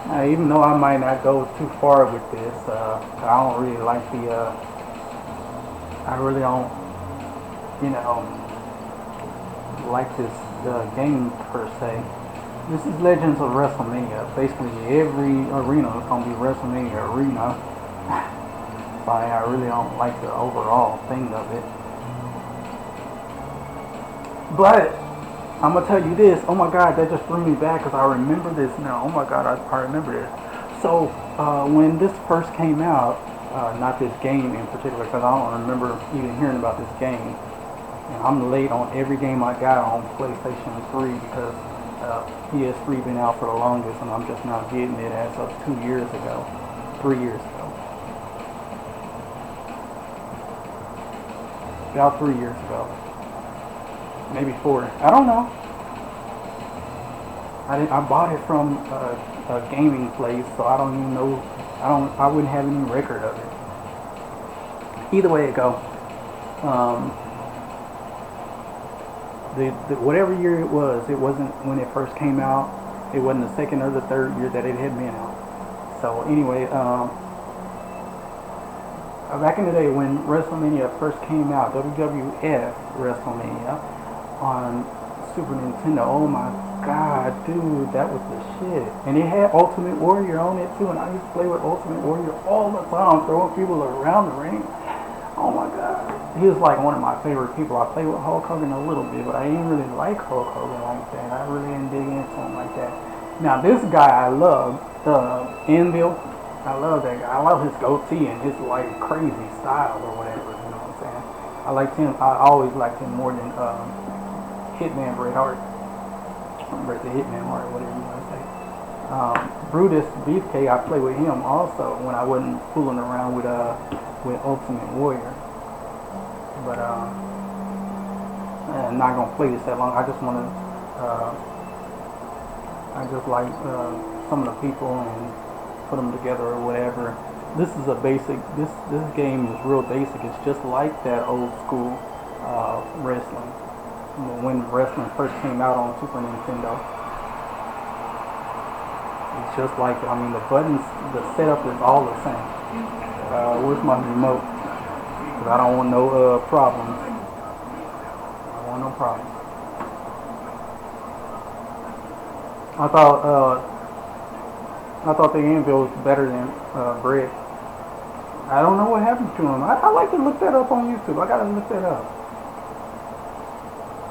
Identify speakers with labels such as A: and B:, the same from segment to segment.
A: Even though I might not go too far with this, I don't really like I really don't, you know, like this game per se. This is Legends of WrestleMania. Basically, every arena is gonna be WrestleMania arena. So I really don't like the overall thing of it. But I'm gonna tell you this. Oh my God, that just threw me back because I remember this now. Oh my God, I remember this. So when this first came out, not this game in particular, because I don't remember even hearing about this game. And I'm late on every game I got on PlayStation 3 because PS3 been out for the longest, and I'm just now getting it as of 2 years ago, 3 years ago, about 3 years ago, maybe four. I don't know. I bought it from a gaming place, so I don't even know. I wouldn't have any record of it. Either way it go, um, the whatever year it wasn't when it first came out. It wasn't the second or the third year that it had been out. So anyway, back in the day when WrestleMania first came out, WWF WrestleMania on Super Nintendo. Oh my God, dude, that was the shit. And it had Ultimate Warrior on it too, and I used to play with Ultimate Warrior all the time, throwing people around the ring. Oh my God, he was like one of my favorite people. I played with Hulk Hogan a little bit, but I didn't really like Hulk Hogan like that. I really didn't dig into him like that. Now this guy I love, Anvil. I love that guy. I love his goatee and his like crazy style or whatever. You know what I'm saying? I liked him. I always liked him more than Hitman Bret Hart, Bret the Hitman Hart, whatever you want to say. Brutus Beefcake, I play with him also when I wasn't fooling around with Ultimate Warrior. But I'm not gonna play this that long. I just wanna, I just like some of the people and put them together or whatever. This is a basic. This game is real basic. It's just like that old school wrestling. When wrestling first came out on Super Nintendo, it's just like it. I mean, the buttons, the setup is all the same. Where's my remote? Because I don't want no problems. I don't want no problems. I thought the Anvil was better than Bret. I don't know what happened to him. I like to look that up on YouTube. I gotta look that up.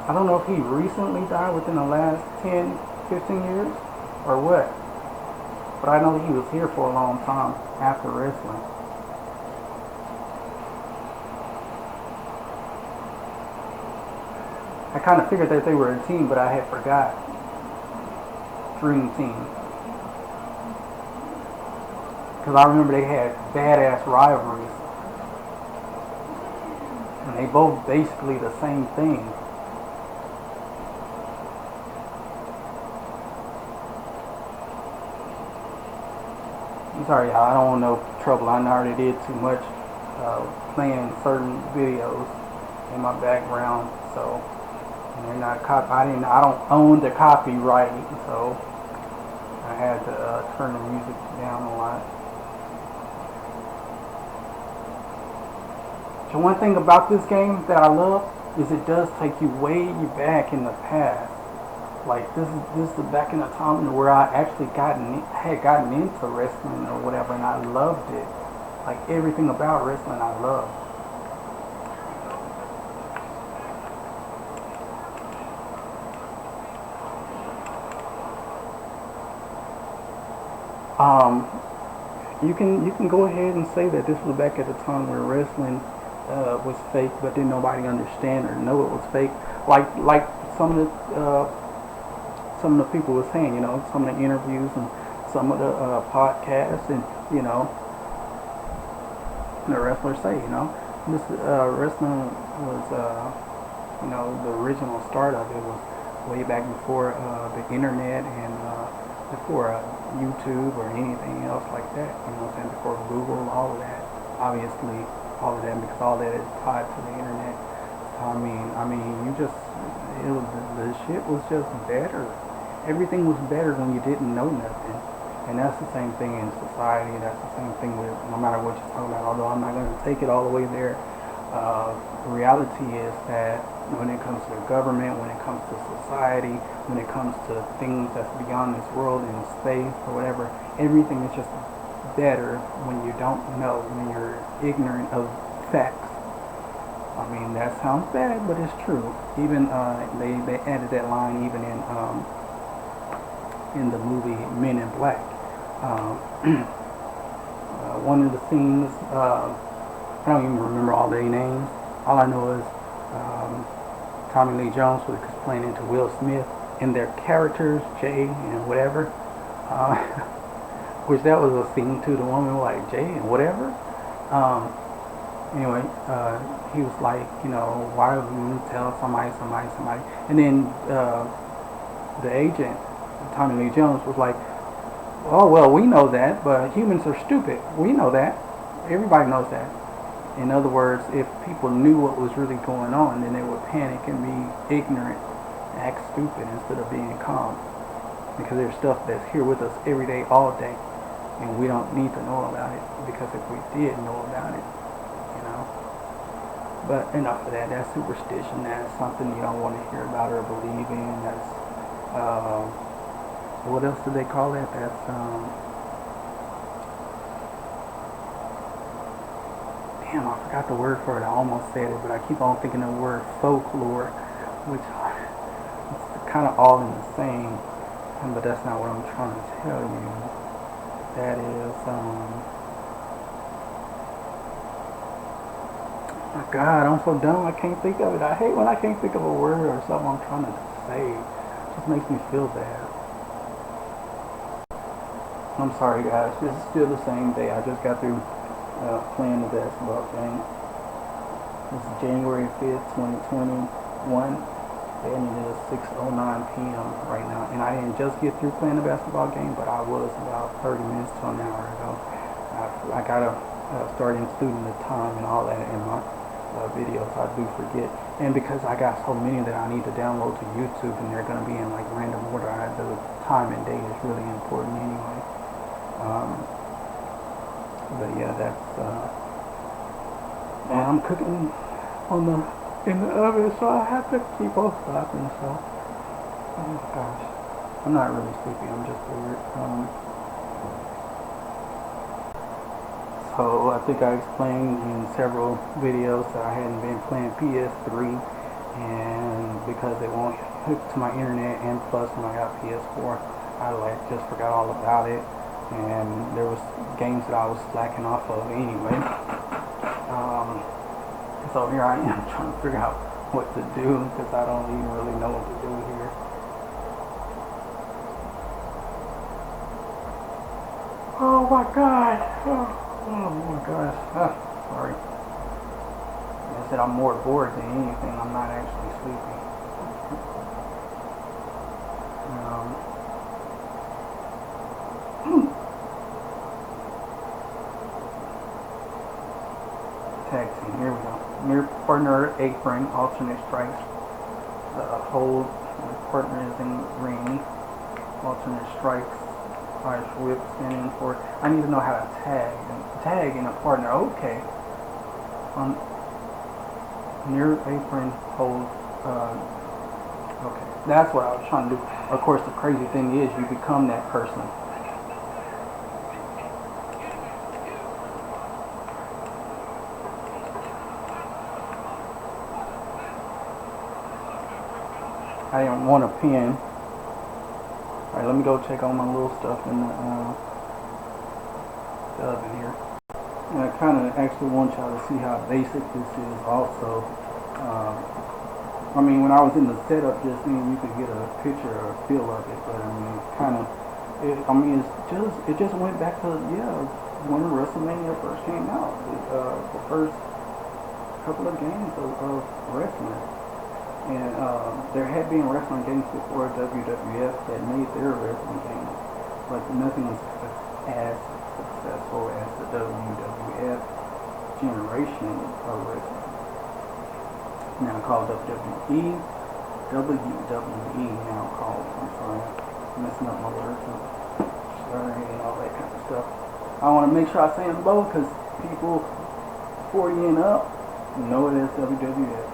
A: I don't know if he recently died within the last 10, 15 years or what. But I know he was here for a long time after wrestling. I kind of figured that they were a team, but I had forgot. Dream Team. Because I remember they had badass rivalries. And they both basically the same thing. I'm sorry, y'all, I don't want no trouble. I already did too much playing certain videos in my background, so and they're not I don't own the copyright, so I had to turn the music down a lot. So one thing about this game that I love is it does take you way back in the past. Like this is back in the time where I actually had gotten into wrestling or whatever, and I loved it. Like everything about wrestling, I loved. You can go ahead and say that this was back at the time where wrestling was fake, but didn't nobody understand or know it was fake. Like some of the people were saying, you know, some of the interviews and some of the podcasts, and you know, the wrestlers say, you know, this wrestling was, you know, the original start of it was way back before the internet and before YouTube or anything else like that. You know what I'm saying? Before Google, all of that. Obviously, all of that, because all that is tied to the internet. So, I mean, the shit was just better. Everything was better when you didn't know nothing. And that's the same thing in society. That's the same thing with no matter what you're talking about. Although I'm not going to take it all the way there. Reality is that when it comes to the government, when it comes to society, when it comes to things that's beyond this world in space or whatever, everything is just better when you don't know, when you're ignorant of facts. I mean, that sounds bad, but it's true. Even they added that line even in the movie Men in Black. One of the scenes, I don't even remember all their names. All I know is Tommy Lee Jones was explaining to Will Smith and their characters, Jay and whatever. Which that was a scene too. The woman was like, Jay and whatever. Anyway, he was like, you know, why would you tell somebody? And then the agent, Tommy Lee Jones, was like, oh, well, we know that, but humans are stupid. We know that. Everybody knows that. In other words, if people knew what was really going on, then they would panic and be ignorant, act stupid instead of being calm. Because there's stuff that's here with us every day, all day, and we don't need to know about it. Because if we did know about it, you know. But enough of that. That's superstition. That's something you don't want to hear about or believe in. That's what else do they call that? That's damn, I forgot the word for it. I almost said it, but I keep on thinking of the word folklore, which it's kind of all in the same. But that's not what I'm trying to tell you. That is, oh my God, I'm so dumb. I can't think of it. I hate when I can't think of a word or something I'm trying to say. It just makes me feel bad. I'm sorry, guys. This is still the same day. I just got through playing the basketball game. This is January 5th, 2021, and it is 6:09 p.m. right now. And I didn't just get through playing the basketball game, but I was about 30 minutes to an hour ago. I gotta start including the time and all that in my videos. I do forget, and because I got so many that I need to download to YouTube, and they're gonna be in like random order. The time and date is really important anyway. But yeah, that's and I'm cooking in the oven, so I have to keep on stopping. So, oh my gosh, I'm not really sleepy. I'm just weird. So I think I explained in several videos that I hadn't been playing PS3, and because it won't hook to my internet, and plus when I got PS4, I just forgot all about it. And there was games that I was slacking off of anyway. So here I am trying to figure out what to do because I don't even really know what to do here. Oh my God! Oh my gosh! Sorry. I said I'm more bored than anything. I'm not actually sleepy. Tag team, here we go. Near partner apron, alternate strikes. Hold, partner is in ring. Alternate strikes, Irish whip, standing for. I need to know how to tag in a partner. Okay. Near apron, hold. Okay, that's what I was trying to do. Of course, the crazy thing is you become that person. I didn't want a pen. Alright, let me go check on my little stuff in the oven here. And I kind of actually want y'all to see how basic this is also. I mean, when I was in the setup just then, you could get a picture or a feel of it, but I mean, it just went back to, when WrestleMania first came out. The first couple of games of wrestling. And there had been wrestling games before WWF that made their wrestling games, but nothing was as successful as the WWF generation of wrestling. Now called WWE. WWE now called, I'm sorry, I'm messing up my words. swearing and all that kind of stuff. I want to make sure I say them both because people 40 and up know it as WWF.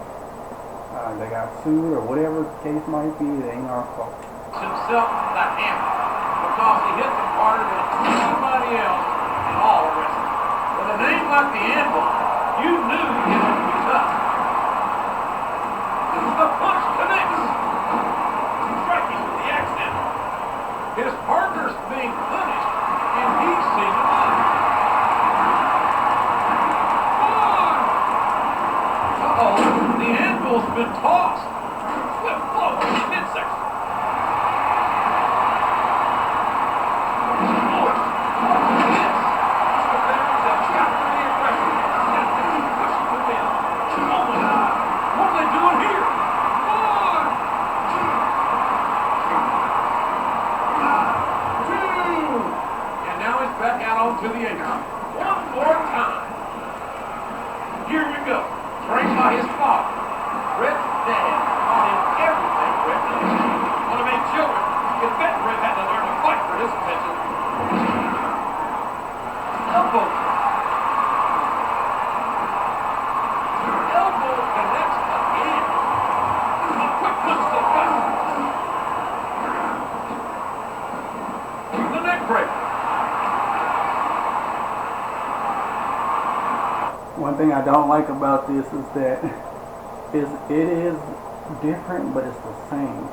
A: They got sued or whatever the case might be, it ain't our fault.
B: Himself the hammer because he hit them harder than anybody else in all wrestling. With a name like the Anvil, you knew it would be tough. The punch connects, striking with the accent. His partner's being punished, and he's seen it up. Uh-oh, the Anvil's been tossed. Swift blow in the midsection. To the apron. One more time. Here we go. Trained by his father. Red's dad taught him everything Red knows. One of 8 children. You bet Red had to learn to fight for his attention. Elbow. Elbow connects again. A quick punch to the gut. The neck breaker.
A: One thing I don't like about this is that it is different, but it's the same.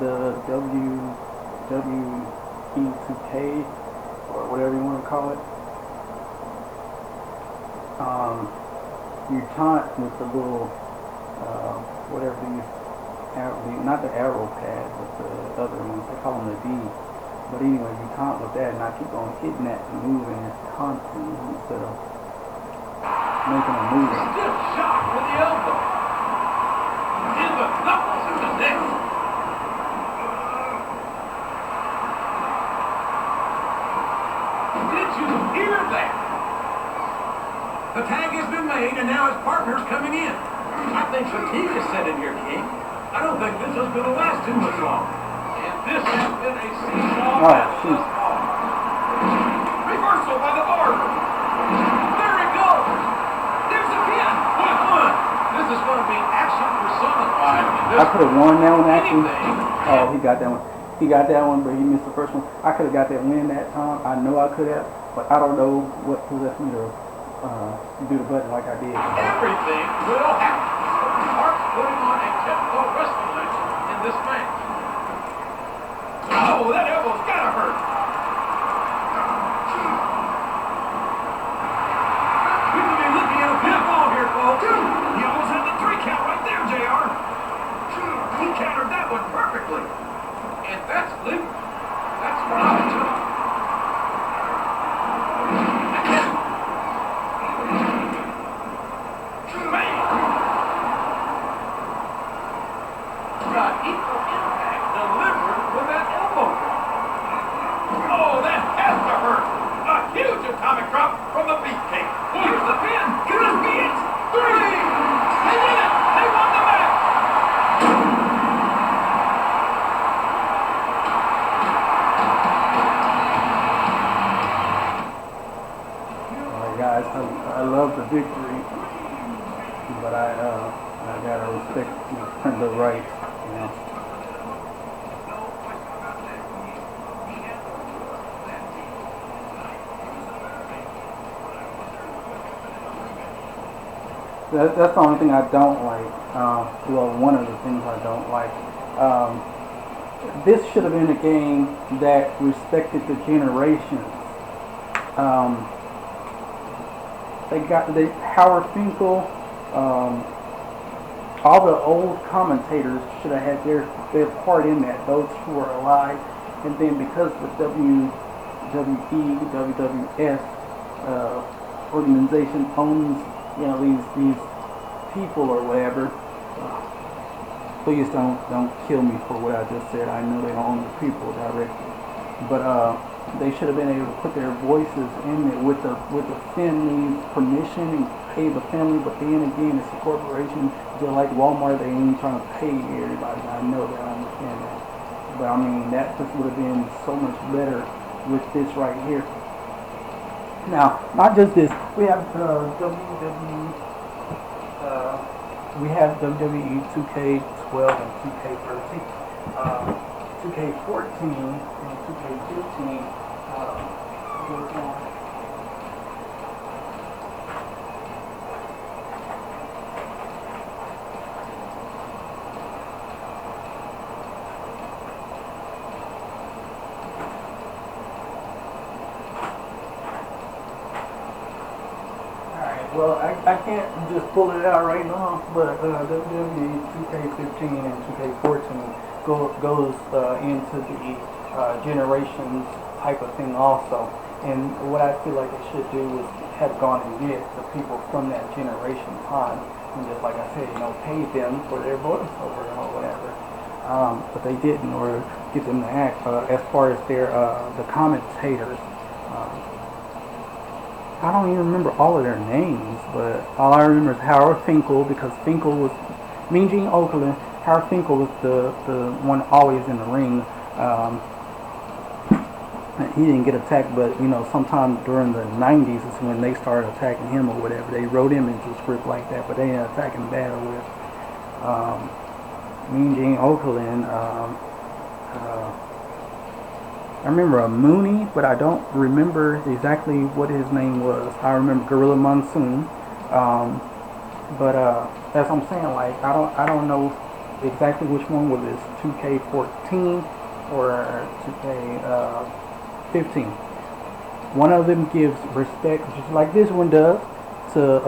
A: The WWE2K or whatever you want to call it, you taunt with the little whatever these not the arrow pad, but the other ones. They call them the D. But anyway, you taunt with that, and I keep on hitting that and moving and taunting instead of making a move.
B: Stiff shot with the elbow. In the knuckles in the neck. Did you hear that? The tag has been made and now his partner's coming in. I think fatigue is set in here, King. I don't think this is going to last too much longer. And this has been a seesaw match thus far. Reversal by the barber. There he goes. There's again. One. This is going to be action personified.
A: I could have won that one actually. Oh, he got that one. He got that one, but he missed the first one. I could have got that win that time. I know I could have, but I don't know what possessed me to do the button like I did.
B: Everything will happen. Hart's putting on a typical wrestling match in this match. Oh, that elbow's gotta hurt. We could be looking at a pinfall here, folks. He almost had the 3 count right there, JR. He countered that one perfectly. And that's legal. That's phenomenal. Got equal impact delivered with that elbow drop. Oh, that has to hurt. A huge atomic drop from the beefcake. Here's the pin. Could this be it? 3. They did it. They won the match.
A: Alright guys, I love the victory, but I gotta respect the rights, you know. That's the only thing I don't like. Well, one of the things I don't like. This should have been a game that respected the generations. Howard Finkel, all the old commentators should have had their part in that, those who are alive. And then because the WWE, WWF organization owns, you know, these people or whatever, please don't kill me for what I just said. I know they don't own the people directly, but they should have been able to put their voices in it with the family's permission and pay the family. But then again, it's a corporation, just like Walmart. They ain't trying to pay everybody. I know that. I understand that. But I mean, that just would have been so much better with this right here. Now, not just this, we have we have WWE 2K12 and 2K13, 2K14 and 2K15 goes on. Well, I can't just pull it out right now, but WWE 2K15 and 2K14 goes into the generations type of thing also. And what I feel like they should do is have gone and get the people from that generation time, and just like I said, pay them for their voiceover or whatever. But they didn't, or get them to act. As far as the commentators. I don't even remember all of their names, but all I remember is Howard Finkel, because Finkel was Mean Gene Okerlund. Howard Finkel was the one always in the ring. He didn't get attacked, but sometime during the 90s is when they started attacking him or whatever. They wrote him into the script like that, but they didn't attack him bad with Mean Gene Okerlund. I remember a Mooney, but I don't remember exactly what his name was. I remember Gorilla Monsoon, but as I'm saying, like I don't know exactly which one was this 2K14 or 2K15. One of them gives respect, just like this one does, to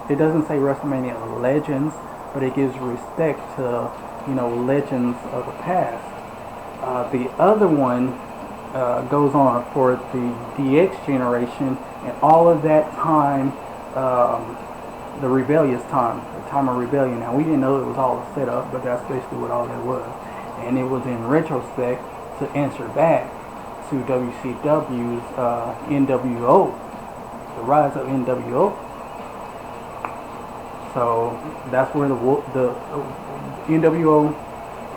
A: it doesn't say WrestleMania Legends, but it gives respect to legends of the past. The other one goes on for the DX generation, and all of that time, the rebellious time, the time of rebellion. Now, we didn't know it was all set up, but that's basically what all that was. And it was in retrospect to answer back to WCW's NWO, the rise of NWO. So that's where the NWO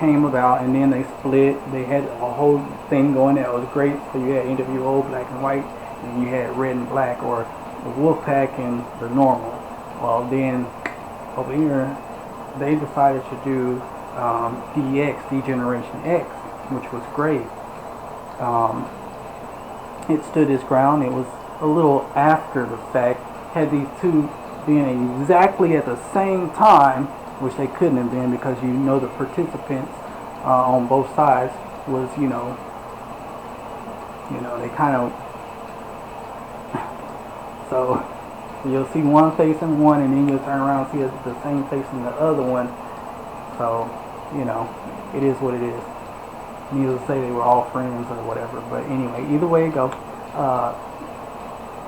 A: came about, and then they split. They had a whole thing going that was great. So you had NWO Black and White, and you had Red and Black, or the Wolfpack and the normal. Well, then over here they decided to do DX, D-Generation X, which was great. It stood its ground. It was a little after the fact. Had these two being exactly at the same time, which they couldn't have been, because the participants on both sides was they kind of so you'll see one face in one, and then you'll turn around and see the same face in the other one. So it is what it is. Needless to say, they were all friends or whatever. But anyway, either way it goes,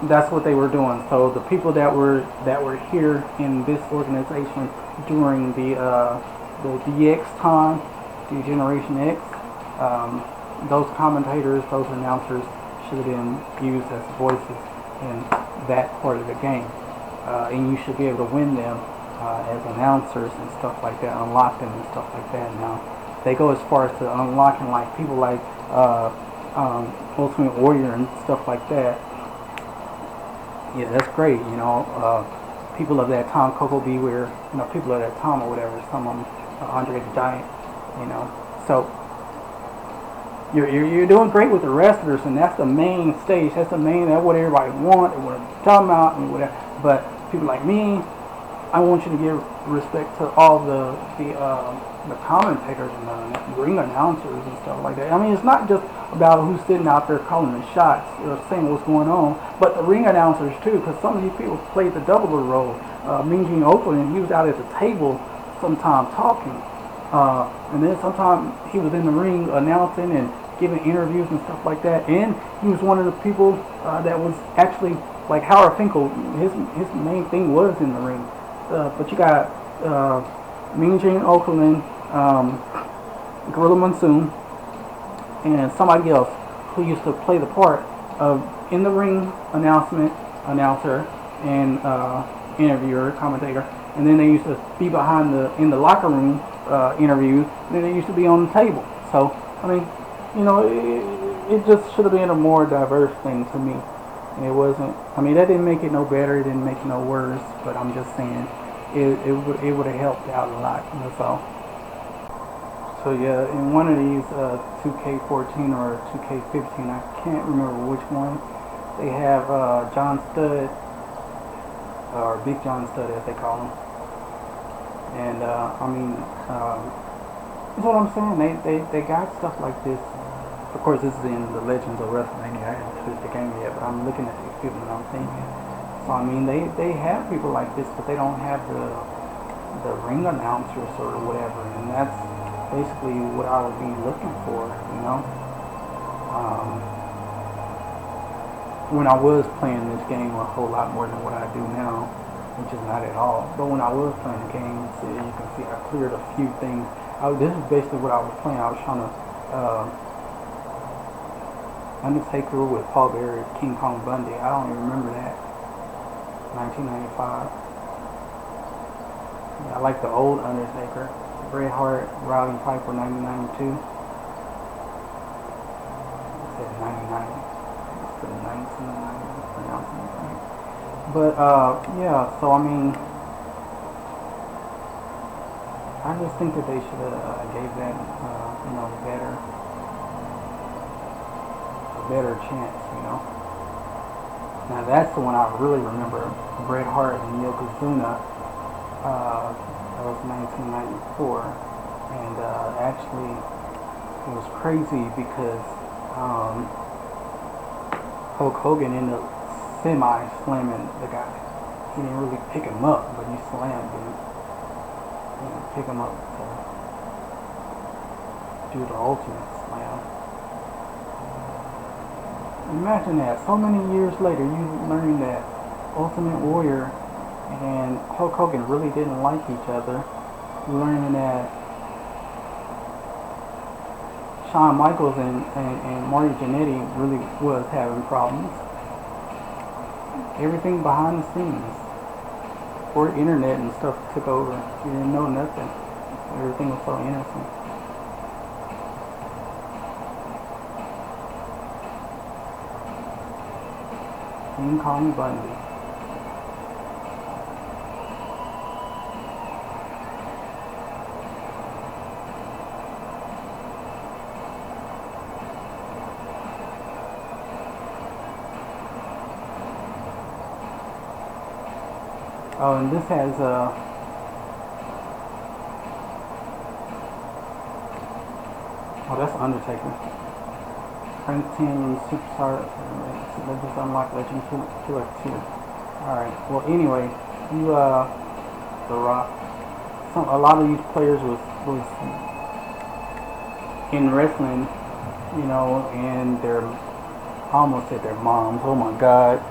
A: that's what they were doing. So the people that were here in this organization during the DX time, the Generation X, those commentators, those announcers should have been used as voices in that part of the game, and you should be able to win them as announcers and stuff like that, unlock them and stuff like that. Now they go as far as to unlocking like people like Ultimate Warrior and stuff like that. Yeah, that's great. People of that time, Coco Beware, people of that time or whatever. Some of them, Andre the Giant, So you're doing great with the wrestlers, and that's the main stage. That's what everybody wants. They want to talk about and whatever. But people like me, I want you to give respect to all the commentators and the ring announcers and stuff like that. I mean, it's not just about who's sitting out there calling the shots or saying what's going on, but the ring announcers too, because some of these people played the double role. Mean Gene Okerlund, he was out at the table sometime talking, and then sometime he was in the ring announcing and giving interviews and stuff like that, and he was one of the people that was actually, like Howard Finkel, his main thing was in the ring. But you got Mean Gene Okerlund, Gorilla Monsoon, and somebody else who used to play the part of in the ring announcer and interviewer, commentator, and then they used to be in the locker room interviews, and then they used to be on the table. So I mean, it just should have been a more diverse thing to me. And it wasn't. I mean, that didn't make it no better. It didn't make it no worse. But I'm just saying, it would have helped out a lot. That's all. So yeah, in one of these 2K14 or 2K15, I can't remember which one, they have John Studd, or Big John Studd as they call him. And I mean, that's what I'm saying. They got stuff like this. Of course, this is in the Legends of WrestleMania. I haven't played the game yet, but I'm looking at the equipment and I'm thinking. So I mean, they have people like this, but they don't have the ring announcers or whatever, and that's basically what I would be looking for, you know. When I was playing this game a whole lot more than what I do now, which is not at all. But when I was playing the game, so you can see I cleared a few things. This is basically what I was playing. I was trying to Undertaker with Paul Bearer, King Kong Bundy. I don't even remember that. 1995. Yeah, I like the old Undertaker. Bret Hart, Roddy Piper, 1992. I said 99. Instead of 1990, pronouncing it right. But, yeah, so I mean, I just think that they should have gave that, you know, a better chance, you know. Now that's the one I really remember, Bret Hart and Yokozuna. That was 1994, and actually it was crazy because Hulk Hogan ended up semi-slamming the guy. He didn't really pick him up, but he slammed him. He didn't pick him up to do the ultimate slam. Imagine that. So many years later, you learn that Ultimate Warrior and Hulk Hogan really didn't like each other. Learning that Shawn Michaels and Marty Jannetty really was having problems. Everything behind the scenes. Before the internet and stuff took over, you didn't know nothing. Everything was so innocent. King Kong Bundy. Oh, and this has oh, that's Undertaker. Frank 10 Superstar. Let's just unlock Legend 2 or 2. Alright, well anyway, The Rock. A lot of these players was in wrestling, you know, and I almost said their moms. Oh my God.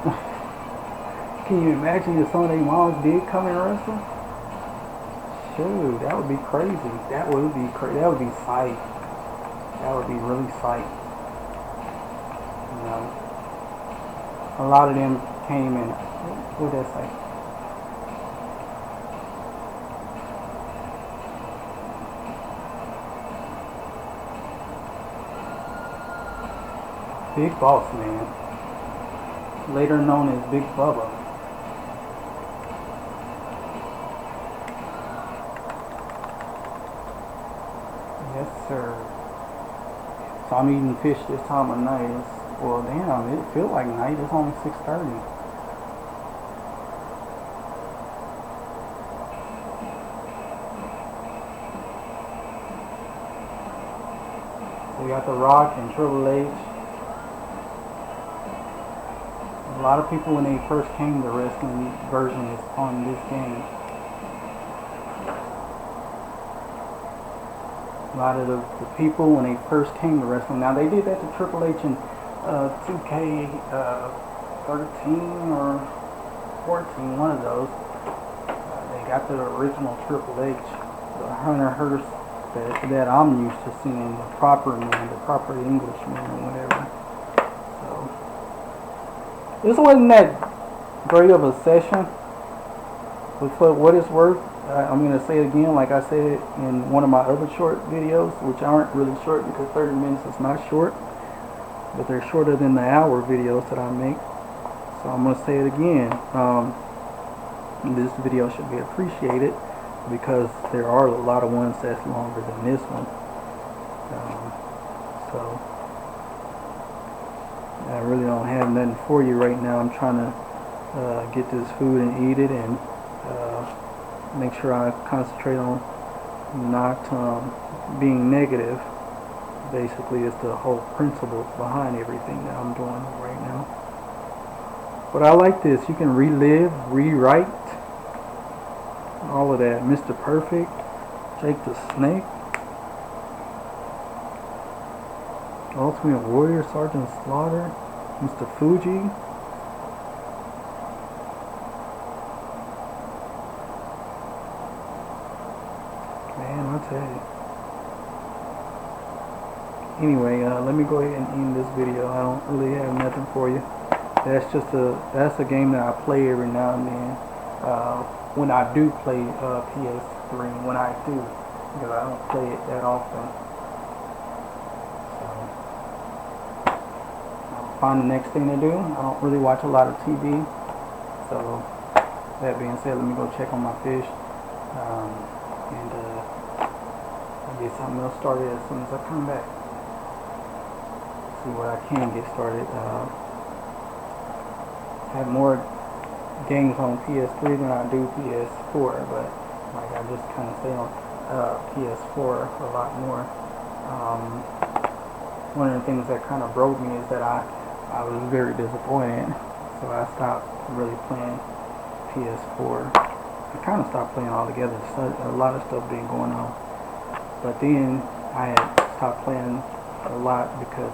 A: Can you imagine if some of their moms did come and wrestle? Shoot, that would be crazy. That would be crazy. That would be sight. That would be really sight. You know, a lot of them came and what did I say? Big Boss Man, later known as Big Bubba. Yes, sir. So I'm eating fish this time of night. Well, damn, it feels like night. It's only 6:30. So we got The Rock and Triple H. A lot of people, when they first came to wrestling, version is on this game. A lot of the people, when they first came to wrestling, now they did that to Triple H in 2K 13 or 14, one of those. They got the original Triple H, the Hunter Hearst that I'm used to seeing, the proper man, the proper Englishman, or whatever. So this wasn't that great of a session, but for what it's worth, I'm going to say it again, like I said in one of my other short videos, which aren't really short because 30 minutes is not short. but they're shorter than the hour videos that I make. So I'm gonna say it again. This video should be appreciated because there are a lot of ones that's longer than this one. So I really don't have nothing for you right now. I'm trying to get this food and eat it, and make sure I concentrate on not being negative. Basically, is the whole principle behind everything that I'm doing right now. But I like this. You can relive, rewrite, all of that. Mr. Perfect, Jake the Snake, Ultimate Warrior, Sergeant Slaughter, Mr. Fuji. Man, I tell you. Anyway, let me go ahead and end this video. I don't really have nothing for you. That's a game that I play every now and then. When I do play PS3, when I do, because I don't play it that often. So I'll find the next thing to do. I don't really watch a lot of TV. So that being said, let me go check on my fish, and I'll get something else started as soon as I come back. See what I can get started. I have more games on PS3 than I do PS4, but like I just kind of stay on PS4 a lot more. One of the things that kind of broke me is that I was very disappointed, so I stopped really playing PS4. I kind of stopped playing altogether. So a lot of stuff been going on, but then I had stopped playing a lot because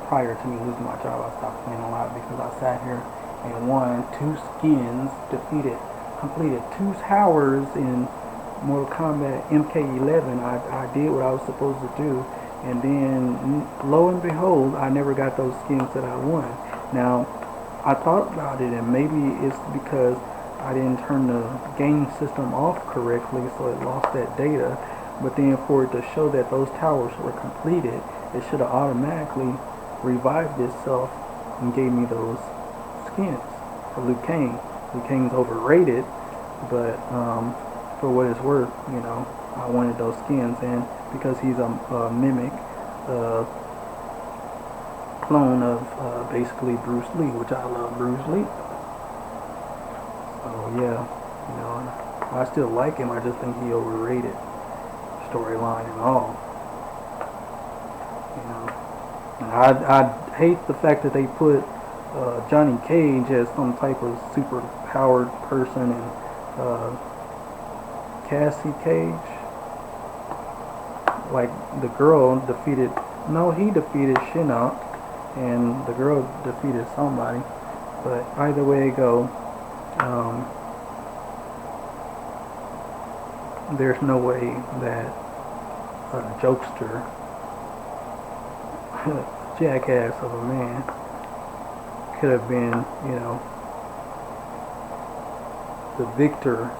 A: prior to me losing my job, I stopped playing a lot because I sat here and won 2 skins, completed 2 towers in Mortal Kombat MK11. I did what I was supposed to do, and then lo and behold, I never got those skins that I won. Now, I thought about it, and maybe it's because I didn't turn the game system off correctly, so it lost that data. But then for it to show that those towers were completed, it should have automatically revived itself and gave me those skins for Liu Kang. Liu Kang's overrated, but for what it's worth, you know, I wanted those skins, and because he's a mimic clone of basically Bruce Lee, which I love Bruce Lee. So yeah, you know, I still like him. I just think he overrated, storyline and all. You know, and I hate the fact that they put Johnny Cage as some type of super powered person, and Cassie Cage, like the girl defeated, no, he defeated Shinnok, and the girl defeated somebody, but either way it go, there's no way that a jokester, jackass of a man, could have been, you know, the victor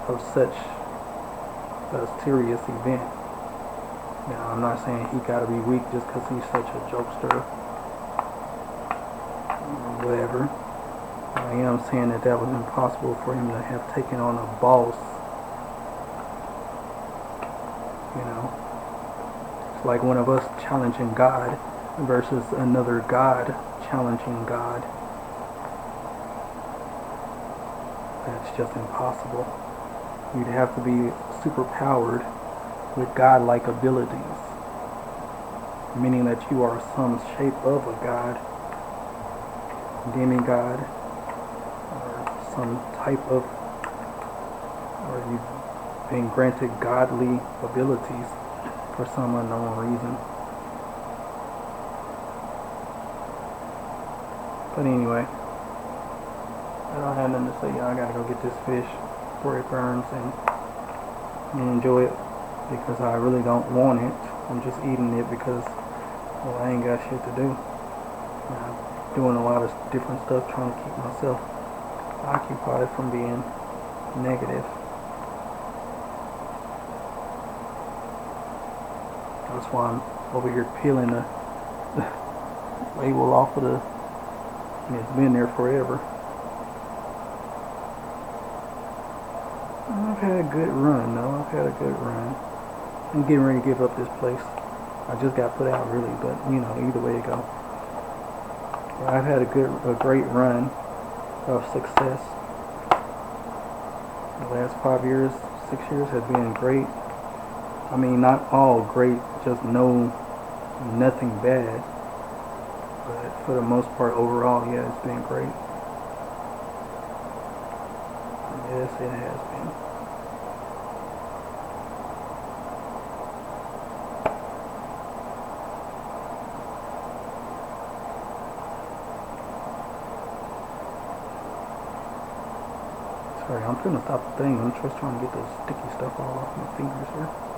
A: of such a serious event. Now, I'm not saying he gotta be weak just because he's such a jokester, whatever. I am saying that that was impossible for him to have taken on a boss. You know, it's like one of us challenging God versus another God challenging God. That's just impossible. You'd have to be super powered with God-like abilities, meaning that you are some shape of a god, demigod, or some type of, or you've been granted godly abilities for some unknown reason. But anyway, I don't have nothing to say. I gotta go get this fish before it burns and enjoy it, because I really don't want it. I'm just eating it because, well, I ain't got shit to do. I'm doing a lot of different stuff trying to keep myself occupied from being negative. That's why I'm over here peeling the label off of the. It's been there forever. I've had a good run, though. I've had a good run. I'm getting ready to give up this place. I just got put out, really, but you know, either way it go. I've had a great run of success. The last 5 years, 6 years have been great. I mean, not all great, just nothing bad. But for the most part, overall, yeah, it's been great. Yes, it has been. Sorry, I'm finna stop the thing. I'm just trying to get this sticky stuff all off my fingers here.